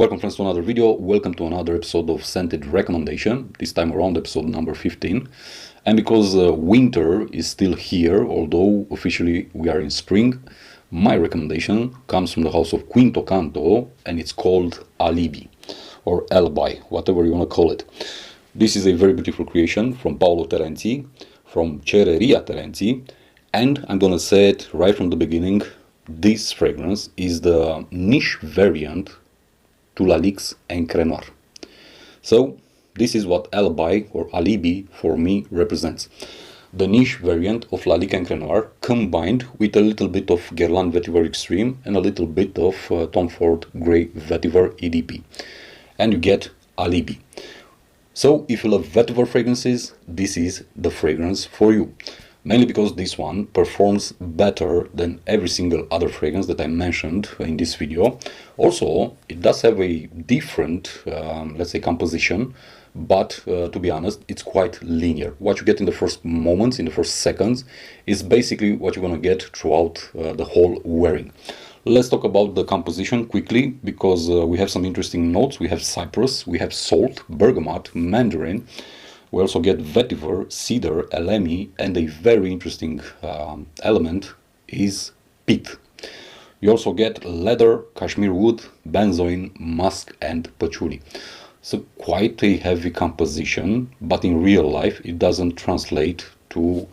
Welcome friends to another video. Welcome to another episode of Scented Recommendation, this time around episode number 15. And because winter is still here, although officially we are in spring, my recommendation comes from the house of Canto and it's called Alibi or Alibi, whatever you want to call it. This is a very beautiful creation from Paolo Terenzi, from Cereria Terenzi, and I'm gonna say it right from the beginning, this fragrance is the niche variant to Lalique's Encre Noir. So this is what Alibi or Alibi for me represents. The niche variant of Lalique Encre Noir combined with a little bit of Guerlain Vetiver Extreme and a little bit of Tom Ford Grey Vetiver EDP. And you get Alibi. So if you love vetiver fragrances, this is the fragrance for you. Mainly because this one performs better than every single other fragrance that I mentioned in this video. Also, it does have a different, let's say, composition, but to be honest, it's quite linear. What you get in the first moments, in the first seconds, is basically what you're gonna get throughout the whole wearing. Let's talk about the composition quickly, because we have some interesting notes. We have cypress, we have salt, bergamot, mandarin. We also get vetiver, cedar, elemi, and a very interesting element is peat. You also get leather, cashmere wood, benzoin, musk, and patchouli. So quite a heavy composition, but in real life it doesn't translate to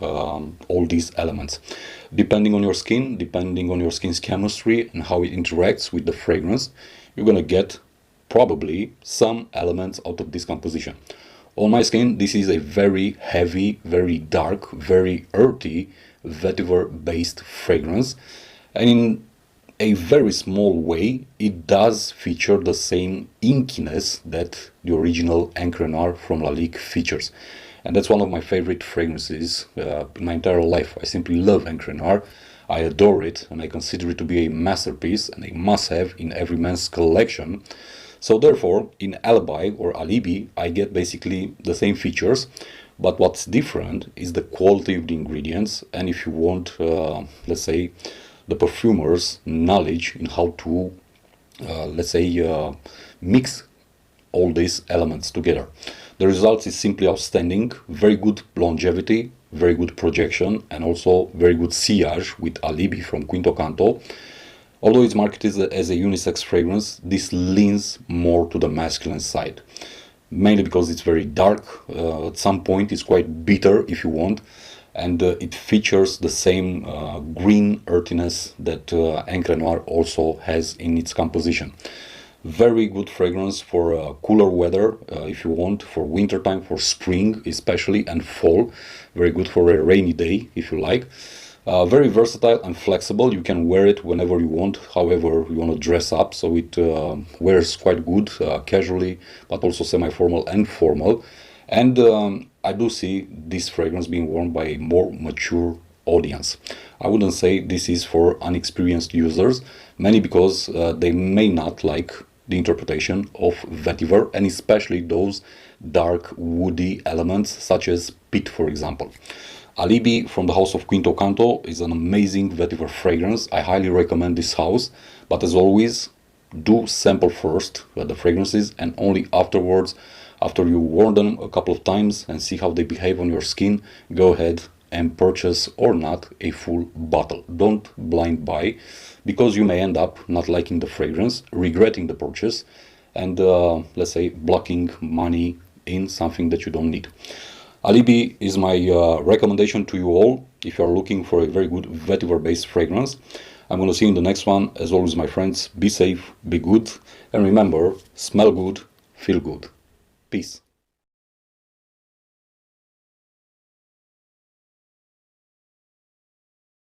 all these elements. Depending on your skin, depending on your skin's chemistry and how it interacts with the fragrance, you're gonna get probably some elements out of this composition. On my skin, this is a very heavy, very dark, very earthy vetiver-based fragrance. And in a very small way, it does feature the same inkiness that the original Encre Noir from Lalique features. And that's one of my favorite fragrances in my entire life. I simply love Encre Noir. I adore it, and I consider it to be a masterpiece and a must-have in every man's collection. So therefore, in Alibi or Alibi, I get basically the same features, but what's different is the quality of the ingredients, and if you want, let's say, the perfumer's knowledge in how to, let's say, mix all these elements together. The result is simply outstanding, very good longevity, very good projection, and also very good sillage with Alibi from Canto. Although it's marketed as a unisex fragrance, this leans more to the masculine side. Mainly because it's very dark, at some point it's quite bitter if you want, and it features the same green earthiness that Encre Noir also has in its composition. Very good fragrance for cooler weather if you want, for wintertime, for spring especially, and fall. Very good for a rainy day if you like. Very versatile and flexible. You can wear it whenever you want, however you want to dress up, so it wears quite good casually, but also semi-formal and formal. And I do see this fragrance being worn by a more mature audience. I wouldn't say this is for unexperienced users, mainly because they may not like the interpretation of vetiver, and especially those dark woody elements such as peat, for example. Alibi from the house of Canto is an amazing vetiver fragrance. I highly recommend this house, but as always, do sample first the fragrances, and only afterwards, after you wear them a couple of times and see how they behave on your skin, go ahead and purchase or not a full bottle. Don't blind buy, because you may end up not liking the fragrance, regretting the purchase, and let's say blocking money in something that you don't need. Alibi is my recommendation to you all if you are looking for a very good vetiver-based fragrance. I'm going to see you in the next one. As always, my friends, be safe, be good, and remember, smell good, feel good. Peace.